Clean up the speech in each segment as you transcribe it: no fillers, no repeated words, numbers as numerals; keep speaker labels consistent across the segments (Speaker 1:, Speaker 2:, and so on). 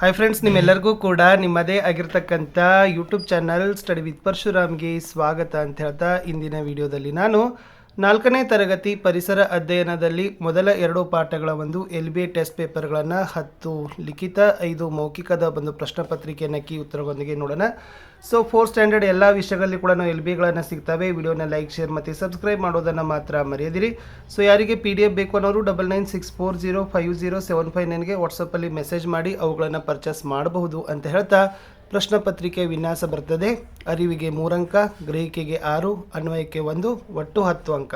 Speaker 1: Hi friends, ನಿಮ್ಮೆಲ್ಲರಿಗೂ ಕೂಡ ನಿಮ್ಮದೇ ಆಗಿರ್ತಕ್ಕಂಥ ಯೂಟ್ಯೂಬ್ ಚಾನಲ್ ಸ್ಟಡಿ ವಿತ್ ಪರಶುರಾಮ್ಗೆ ಸ್ವಾಗತ ಅಂತ ಹೇಳ್ತಾ ಇಂದಿನ ವಿಡಿಯೋದಲ್ಲಿ ನಾನು 4ನೇ ತರಗತಿ ಪರಿಸರ ಅಧ್ಯಯನದಲ್ಲಿ ಮೊದಲ 2 ಪಾಠಗಳ ಒಂದು LBA ಟೆಸ್ಟ್ ಪೇಪರ್ಗಳನ್ನು 10 ಲಿಖಿತ 5 ಮೌಖಿಕದ ಒಂದು ಪ್ರಶ್ನೆ ಪತ್ರಿಕೆಯನ್ನು ಕೀ ಉತ್ತರಗಳೊಂದಿಗೆ ನೋಡೋಣ. ಸೊ 4th ಸ್ಟ್ಯಾಂಡರ್ಡ್ ಎಲ್ಲ ವಿಷಯಗಳಲ್ಲಿ ಕೂಡ LBAಗಳನ್ನು ಸಿಗ್ತವೆ. ವಿಡಿಯೋನ ಲೈಕ್, ಶೇರ್ ಮತ್ತು ಸಬ್ಸ್ಕ್ರೈಬ್ ಮಾಡೋದನ್ನು ಮಾತ್ರ ಮರೆಯದಿರಿ. ಸೊ ಯಾರಿಗೆ PDF ಬೇಕು ಅನ್ನೋರು 9964050759ಗೆ ವಾಟ್ಸಪ್ಪಲ್ಲಿ ಮೆಸೇಜ್ ಮಾಡಿ ಅವುಗಳನ್ನು ಪರ್ಚೇಸ್ ಮಾಡಬಹುದು ಅಂತ ಹೇಳ್ತಾ ಪ್ರಶ್ನೆ ಪತ್ರಿಕೆ ವಿನ್ಯಾಸ ಬರ್ತದೆ. ಅರಿವಿಗೆ 3 ಅಂಕ, ಗ್ರಹಿಕೆಗೆ 6, ಅನ್ವಯಕ್ಕೆ 1, ಒಟ್ಟು 10 ಅಂಕ.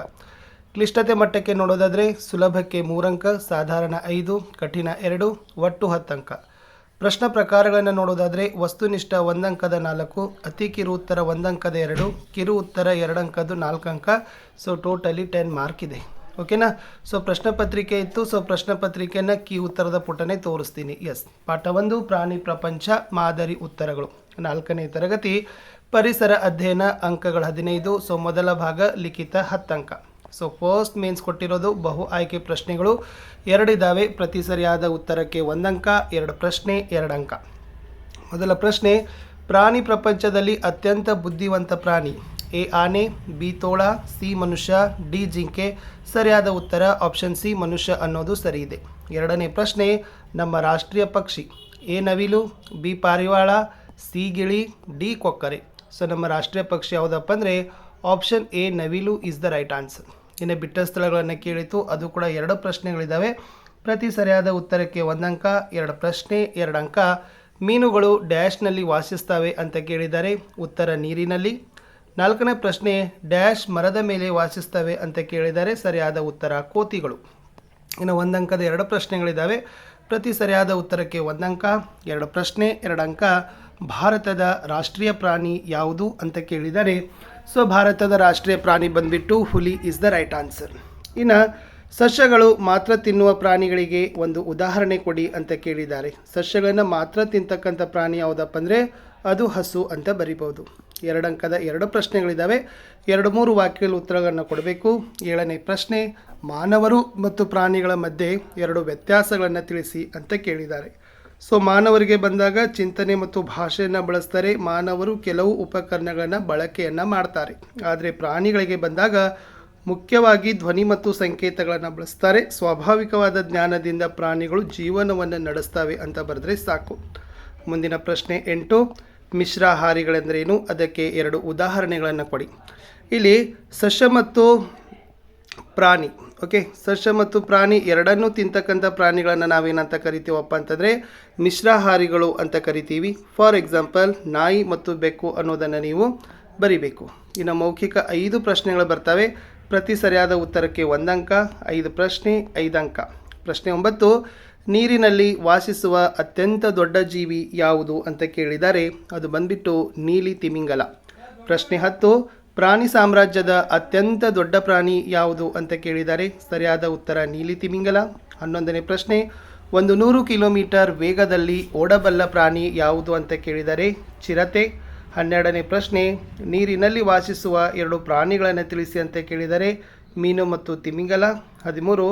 Speaker 1: ಕ್ಲಿಷ್ಟತೆ ಮಟ್ಟಕ್ಕೆ ನೋಡೋದಾದರೆ ಸುಲಭಕ್ಕೆ 3 ಅಂಕ, ಸಾಧಾರಣ 5, ಕಠಿಣ 2, ಒಟ್ಟು 10 ಅಂಕ. ಪ್ರಶ್ನೆ ಪ್ರಕಾರಗಳನ್ನು ನೋಡೋದಾದರೆ ವಸ್ತುನಿಷ್ಠ 1 ಅಂಕದ 4, ಅತಿ ಕಿರು ಉತ್ತರ 1 ಅಂಕದ 2, ಕಿರು ಉತ್ತರ 2 ಅಂಕದ್ದು 4 ಅಂಕ. ಸೊ ಟೋಟಲಿ 10 ಮಾರ್ಕ್ ಇದೆ. ಓಕೆನಾ. ಸೊ ಪ್ರಶ್ನೆ ಪತ್ರಿಕೆ ಇತ್ತು. ಸೊ ಪ್ರಶ್ನೆ ಪತ್ರಿಕೆಯನ್ನು ಕೀ ಉತ್ತರದ ಪುಟನೆ ತೋರಿಸ್ತೀನಿ. ಎಸ್, ಪಾಠ 1 ಪ್ರಾಣಿ ಪ್ರಪಂಚ ಮಾದರಿ ಉತ್ತರಗಳು, 4ನೇ ತರಗತಿ ಪರಿಸರ ಅಧ್ಯಯನ, ಅಂಕಗಳು 15. ಸೊ ಮೊದಲ ಭಾಗ ಲಿಖಿತ 10 ಅಂಕ. ಸೊ ಫಸ್ಟ್ ಮೇನ್ಸ್ ಕೊಟ್ಟಿರೋದು ಬಹು ಆಯ್ಕೆ ಪ್ರಶ್ನೆಗಳು 2 ಇದ್ದಾವೆ. ಪ್ರತಿ ಸರಿಯಾದ ಉತ್ತರಕ್ಕೆ 1 ಅಂಕ, 2 ಪ್ರಶ್ನೆ 2 ಅಂಕ. ಮೊದಲ ಪ್ರಶ್ನೆ, ಪ್ರಾಣಿ ಪ್ರಪಂಚದಲ್ಲಿ ಅತ್ಯಂತ ಬುದ್ಧಿವಂತ ಪ್ರಾಣಿ? ಎ ಆನೆ, ಬಿ ತೋಳ, ಸಿ ಮನುಷ್ಯ, ಡಿ ಜಿಂಕೆ. ಸರಿಯಾದ ಉತ್ತರ ಆಪ್ಷನ್ ಸಿ ಮನುಷ್ಯ ಅನ್ನೋದು ಸರಿ ಇದೆ. ಎರಡನೇ ಪ್ರಶ್ನೆ, ನಮ್ಮ ರಾಷ್ಟ್ರೀಯ ಪಕ್ಷಿ? ಎ ನವಿಲು, ಬಿ ಪಾರಿವಾಳ, ಸಿ ಗಿಳಿ, ಡಿ ಕೊಕ್ಕರೆ. ಸೊ ನಮ್ಮ ರಾಷ್ಟ್ರೀಯ ಪಕ್ಷಿ ಯಾವುದಪ್ಪ ಅಂದರೆ ಆಪ್ಷನ್ ಎ ನವಿಲು ಇಸ್ ದ ರೈಟ್ ಆನ್ಸರ್. ಇನ್ನು ಬಿಟ್ಟ ಸ್ಥಳಗಳನ್ನು ಕೇಳಿತು, ಅದು ಕೂಡ 2 ಪ್ರಶ್ನೆಗಳಿದ್ದಾವೆ. ಪ್ರತಿ ಸರಿಯಾದ ಉತ್ತರಕ್ಕೆ 1 ಅಂಕ, 2 ಪ್ರಶ್ನೆ 2 ಅಂಕ. ಮೀನುಗಳು ಡ್ಯಾಶ್ನಲ್ಲಿ ವಾಸಿಸ್ತವೆ ಅಂತ ಕೇಳಿದ್ದಾರೆ. ಉತ್ತರ ನೀರಿನಲ್ಲಿ. 4ನೇ ಪ್ರಶ್ನೆ, ಡ್ಯಾಶ್ ಮರದ ಮೇಲೆ ವಾಸಿಸ್ತವೆ ಅಂತ ಕೇಳಿದ್ದಾರೆ. ಸರಿಯಾದ ಉತ್ತರ ಕೋತಿಗಳು. ಇನ್ನು 1 ಅಂಕದ 2 ಪ್ರಶ್ನೆಗಳಿದ್ದಾವೆ. ಪ್ರತಿ ಸರಿಯಾದ ಉತ್ತರಕ್ಕೆ 1 ಅಂಕ, 2 ಪ್ರಶ್ನೆ 2 ಅಂಕ. ಭಾರತದ ರಾಷ್ಟ್ರೀಯ ಪ್ರಾಣಿ ಯಾವುದು ಅಂತ ಕೇಳಿದ್ದಾರೆ. ಸೊ ಭಾರತದ ರಾಷ್ಟ್ರೀಯ ಪ್ರಾಣಿ ಬಂದ್ಬಿಟ್ಟು ಹುಲಿ ಇಸ್ ದ ರೈಟ್ ಆನ್ಸರ್. ಇನ್ನು ಸಸ್ಯಗಳು ಮಾತ್ರ ತಿನ್ನುವ ಪ್ರಾಣಿಗಳಿಗೆ ಒಂದು ಉದಾಹರಣೆ ಕೊಡಿ ಅಂತ ಕೇಳಿದ್ದಾರೆ. ಸಸ್ಯಗಳನ್ನು ಮಾತ್ರ ತಿಂತಕ್ಕಂಥ ಪ್ರಾಣಿ ಯಾವುದಪ್ಪ ಅಂದರೆ ಅದು ಹಸು ಅಂತ ಬರಿಬೋದು. 2 ಅಂಕದ 2 ಪ್ರಶ್ನೆಗಳಿದ್ದಾವೆ. 2-3 ವಾಕ್ಯಗಳ ಉತ್ತರಗಳನ್ನು ಕೊಡಬೇಕು. 7ನೇ ಪ್ರಶ್ನೆ, ಮಾನವರು ಮತ್ತು ಪ್ರಾಣಿಗಳ ಮಧ್ಯೆ 2 ವ್ಯತ್ಯಾಸಗಳನ್ನು ತಿಳಿಸಿ ಅಂತ ಕೇಳಿದ್ದಾರೆ. ಸೊ ಮಾನವರಿಗೆ ಬಂದಾಗ ಚಿಂತನೆ ಮತ್ತು ಭಾಷೆಯನ್ನು ಬಳಸ್ತಾರೆ. ಮಾನವರು ಕೆಲವು ಉಪಕರಣಗಳನ್ನು ಬಳಕೆಯನ್ನು ಮಾಡ್ತಾರೆ. ಆದರೆ ಪ್ರಾಣಿಗಳಿಗೆ ಬಂದಾಗ ಮುಖ್ಯವಾಗಿ ಧ್ವನಿ ಮತ್ತು ಸಂಕೇತಗಳನ್ನು ಬಳಸ್ತಾರೆ. ಸ್ವಾಭಾವಿಕವಾದ ಜ್ಞಾನದಿಂದ ಪ್ರಾಣಿಗಳು ಜೀವನವನ್ನು ನಡೆಸ್ತವೆ ಅಂತ ಬರೆದ್ರೆ ಸಾಕು. ಮುಂದಿನ ಪ್ರಶ್ನೆ 8, ಮಿಶ್ರಾಹಾರಿಗಳೆಂದರೇನು? ಅದಕ್ಕೆ 2 ಉದಾಹರಣೆಗಳನ್ನು ಕೊಡಿ. ಇಲ್ಲಿ ಸಸ್ಯ ಮತ್ತು ಪ್ರಾಣಿ, ಓಕೆ, ಸಸ್ಯ ಮತ್ತು ಪ್ರಾಣಿ ಎರಡನ್ನೂ ತಿಂತಕ್ಕಂಥ ಪ್ರಾಣಿಗಳನ್ನು ನಾವೇನಂತ ಕರಿತೀವಪ್ಪ ಅಂತಂದರೆ ಮಿಶ್ರಾಹಾರಿಗಳು ಅಂತ ಕರಿತೀವಿ. ಫಾರ್ ಎಕ್ಸಾಂಪಲ್ ನಾಯಿ ಮತ್ತು ಬೆಕ್ಕು ಅನ್ನೋದನ್ನು ನೀವು ಬರಿಬೇಕು. ಇನ್ನು ಮೌಖಿಕ 5 ಪ್ರಶ್ನೆಗಳು ಬರ್ತವೆ. ಪ್ರತಿ ಸರಿಯಾದ ಉತ್ತರಕ್ಕೆ 1 ಅಂಕ, 5 ಪ್ರಶ್ನೆ 5 ಅಂಕ. ಪ್ರಶ್ನೆ 9, ನೀರಿನಲ್ಲಿ ವಾಸಿಸುವ ಅತ್ಯಂತ ದೊಡ್ಡ ಜೀವಿ ಯಾವುದು ಅಂತ ಕೇಳಿದ್ದಾರೆ. ಅದು ಬಂದ್ಬಿಟ್ಟು ನೀಲಿ ತಿಮಿಂಗಲ. ಪ್ರಶ್ನೆ 10, ಪ್ರಾಣಿ ಸಾಮ್ರಾಜ್ಯದ ಅತ್ಯಂತ ದೊಡ್ಡ ಪ್ರಾಣಿ ಯಾವುದು ಅಂತ ಕೇಳಿದ್ದಾರೆ. ಸರಿಯಾದ ಉತ್ತರ ನೀಲಿ ತಿಮಿಂಗಲ. 11ನೇ ಪ್ರಶ್ನೆ, 100 ಕಿಲೋಮೀಟರ್ ವೇಗದಲ್ಲಿ ಓಡಬಲ್ಲ ಪ್ರಾಣಿ ಯಾವುದು ಅಂತ ಕೇಳಿದ್ದಾರೆ. ಚಿರತೆ. 12ನೇ ಪ್ರಶ್ನೆ, ನೀರಿನಲ್ಲಿ ವಾಸಿಸುವ 2 ಪ್ರಾಣಿಗಳನ್ನು ತಿಳಿಸಿ ಅಂತ ಕೇಳಿದ್ದಾರೆ. ಮೀನು ಮತ್ತು ತಿಮಿಂಗಲ. 13,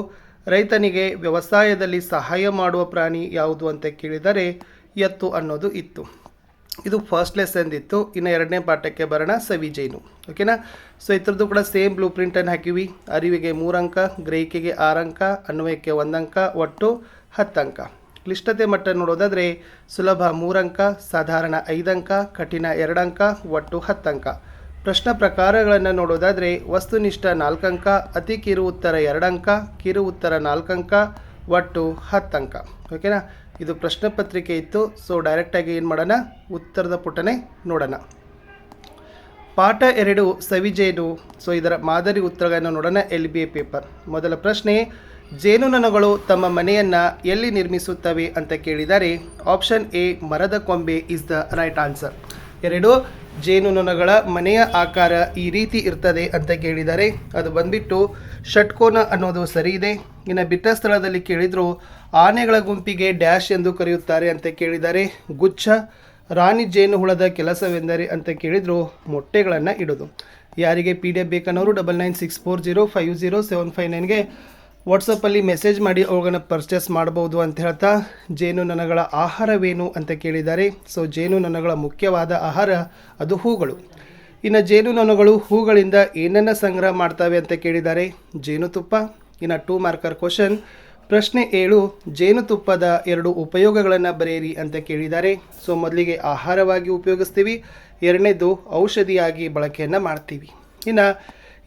Speaker 1: ರೈತನಿಗೆ ವ್ಯವಸಾಯದಲ್ಲಿ ಸಹಾಯ ಮಾಡುವ ಪ್ರಾಣಿ ಯಾವುದು ಅಂತ ಕೇಳಿದರೆ ಎತ್ತು ಅನ್ನೋದು ಇತ್ತು. ಇದು ಫಸ್ಟ್ ಲೆಸನ್ ಇತ್ತು. ಇನ್ನು 2ನೇ ಪಾಠಕ್ಕೆ ಬರೋಣ, ಸವಿಜೇನು. ಓಕೆನಾ. ಸೊ ಇದ್ರದ್ದು ಕೂಡ ಸೇಮ್ ಬ್ಲೂ ಪ್ರಿಂಟನ್ನು ಹಾಕಿವಿ. ಅರಿವಿಗೆ 3 ಅಂಕ, ಗ್ರಹಿಕೆಗೆ 6 ಅಂಕ, ಅನ್ವಯಕ್ಕೆ 1 ಅಂಕ, ಒಟ್ಟು 10 ಅಂಕ. ಕ್ಲಿಷ್ಟತೆ ಮಟ್ಟ ನೋಡೋದಾದರೆ ಸುಲಭ 3 ಅಂಕ, ಸಾಧಾರಣ 5 ಅಂಕ, ಕಠಿಣ 2 ಅಂಕ, ಒಟ್ಟು 10 ಅಂಕ. ಪ್ರಶ್ನೆ ಪ್ರಕಾರಗಳನ್ನು ನೋಡೋದಾದರೆ ವಸ್ತುನಿಷ್ಠ 4 ಅಂಕ, ಅತಿ ಕಿರು ಉತ್ತರ 2 ಅಂಕ, ಕಿರು ಉತ್ತರ 4 ಅಂಕ, ಒಟ್ಟು 10 ಅಂಕ. ಓಕೆನಾ. ಇದು ಪ್ರಶ್ನೆ ಪತ್ರಿಕೆ ಇತ್ತು. ಸೊ ಡೈರೆಕ್ಟಾಗಿ ಏನು ಮಾಡೋಣ, ಉತ್ತರದ ಪುಟನೆ ನೋಡೋಣ. ಪಾಠ 2 ಸವಿಜೇನು. ಸೊ ಇದರ ಮಾದರಿ ಉತ್ತರಗಳನ್ನು ನೋಡೋಣ. LBA paper. ಮೊದಲ ಪ್ರಶ್ನೆ, ಜೇನುನೊಣಗಳು ತಮ್ಮ ಮನೆಯನ್ನು ಎಲ್ಲಿ ನಿರ್ಮಿಸುತ್ತವೆ ಅಂತ ಕೇಳಿದ್ದಾರೆ. ಆಪ್ಷನ್ ಎ ಮರದ ಕೊಂಬೆ ಇಸ್ ದ ರೈಟ್ ಆನ್ಸರ್. 2, ಜೇನುನೊಣಗಳ ಮನೆಯ ಆಕಾರ ಈ ರೀತಿ ಇರ್ತದೆ ಅಂತ ಕೇಳಿದ್ದಾರೆ. ಅದು ಬಂದ್ಬಿಟ್ಟು ಷಟ್ಕೋನ ಅನ್ನೋದು ಸರಿ ಇದೆ. ಇನ್ನು ಬಿಟ್ಟ ಸ್ಥಳದಲ್ಲಿ ಕೇಳಿದ್ರು ಆನೆಗಳ ಗುಂಪಿಗೆ ಡ್ಯಾಶ್ ಎಂದು ಕರೆಯುತ್ತಾರೆ ಅಂತ ಕೇಳಿದ್ದಾರೆ. ಗುಚ್ಛ. ರಾಣಿ ಜೇನುಹುಳದ ಕೆಲಸವೆಂದರೆ ಅಂತ ಕೇಳಿದ್ರು ಮೊಟ್ಟೆಗಳನ್ನು ಇಡೋದು. ಯಾರಿಗೆ PDF ಬೇಕನ್ನೋರು 9964050759ಗೆ ವಾಟ್ಸಪ್ಪಲ್ಲಿ ಮೆಸೇಜ್ ಮಾಡಿ ಅವುಗಳನ್ನ ಪರ್ಚೇಸ್ ಮಾಡ್ಬೋದು ಅಂತ ಹೇಳ್ತಾ ಜೇನುನೊಣಗಳ ಆಹಾರವೇನು ಅಂತ ಕೇಳಿದ್ದಾರೆ. ಸೊ ಜೇನುನೊಣಗಳ ಮುಖ್ಯವಾದ ಆಹಾರ ಅದು ಹೂಗಳು. ಇನ್ನು ಜೇನುನೊಣಗಳು ಹೂಗಳಿಂದ ಏನನ್ನು ಸಂಗ್ರಹ ಮಾಡ್ತವೆ ಅಂತ ಕೇಳಿದ್ದಾರೆ, ಜೇನುತುಪ್ಪ. ಇನ್ನು 2 ಮಾರ್ಕರ್ ಕ್ವಶನ್, ಪ್ರಶ್ನೆ 7, ಜೇನುತುಪ್ಪದ 2 ಉಪಯೋಗಗಳನ್ನು ಬರೆಯಿರಿ ಅಂತ ಕೇಳಿದ್ದಾರೆ. ಸೊ ಮೊದಲಿಗೆ ಆಹಾರವಾಗಿ ಉಪಯೋಗಿಸ್ತೀವಿ, ಎರಡನೇದು ಔಷಧಿಯಾಗಿ ಬಳಕೆಯನ್ನು ಮಾಡ್ತೀವಿ. ಇನ್ನು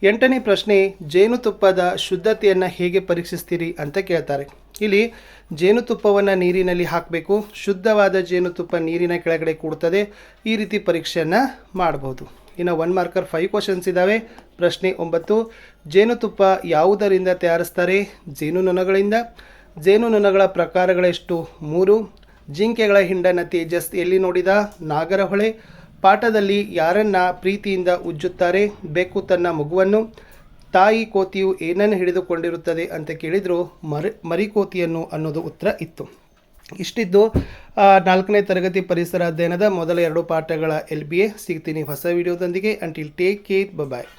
Speaker 1: 8ನೇ ಪ್ರಶ್ನೆ, ಜೇನುತುಪ್ಪದ ಶುದ್ಧತೆಯನ್ನು ಹೇಗೆ ಪರೀಕ್ಷಿಸ್ತೀರಿ ಅಂತ ಕೇಳ್ತಾರೆ. ಇಲ್ಲಿ ಜೇನುತುಪ್ಪವನ್ನು ನೀರಿನಲ್ಲಿ ಹಾಕಬೇಕು, ಶುದ್ಧವಾದ ಜೇನುತುಪ್ಪ ನೀರಿನ ಕೆಳಗಡೆ ಕೂಡ್ತದೆ, ಈ ರೀತಿ ಪರೀಕ್ಷೆಯನ್ನು ಮಾಡಬಹುದು. ಇನ್ನು 1 ಮಾರ್ಕರ್ 5 ಕ್ವಶನ್ಸ್ ಇದ್ದಾವೆ. ಪ್ರಶ್ನೆ 9, ಜೇನುತುಪ್ಪ ಯಾವುದರಿಂದ ತಯಾರಿಸ್ತಾರೆ, ಜೇನುನೊಣಗಳಿಂದ. ಜೇನುನೊಣಗಳ ಪ್ರಕಾರಗಳೆಷ್ಟು, 3. ಜಿಂಕೆಗಳ ಹಿಂಡನ್ನು ತೇಜಸ್ ಎಲ್ಲಿ ನೋಡಿದ, ನಾಗರಹೊಳೆ. ಪಾಠದಲ್ಲಿ ಯಾರನ್ನ ಪ್ರೀತಿಯಿಂದ ಉಜ್ಜುತ್ತಾರೆ, ಬೆಕ್ಕು ತನ್ನ ಮಗುವನ್ನು. ತಾಯಿ ಕೋತಿಯು ಏನನ್ನು ಹಿಡಿದುಕೊಂಡಿರುತ್ತದೆ ಅಂತ ಕೇಳಿದ್ರು, ಮರಿಕೋತಿಯನ್ನು ಅನ್ನೋದು ಉತ್ತರ ಇತ್ತು. ಇಷ್ಟಿದ್ದು 4ನೇ ತರಗತಿ ಪರಿಸರ ಅಧ್ಯಯನದ ಮೊದಲ 2 ಪಾಠಗಳ LBA. ಸಿಗ್ತೀನಿ ಹೊಸ ವಿಡಿಯೋದೊಂದಿಗೆ. ಅಂಟಿಲ್ ಟೇಕ್ ಕೇರ್, ಬಾಯ್.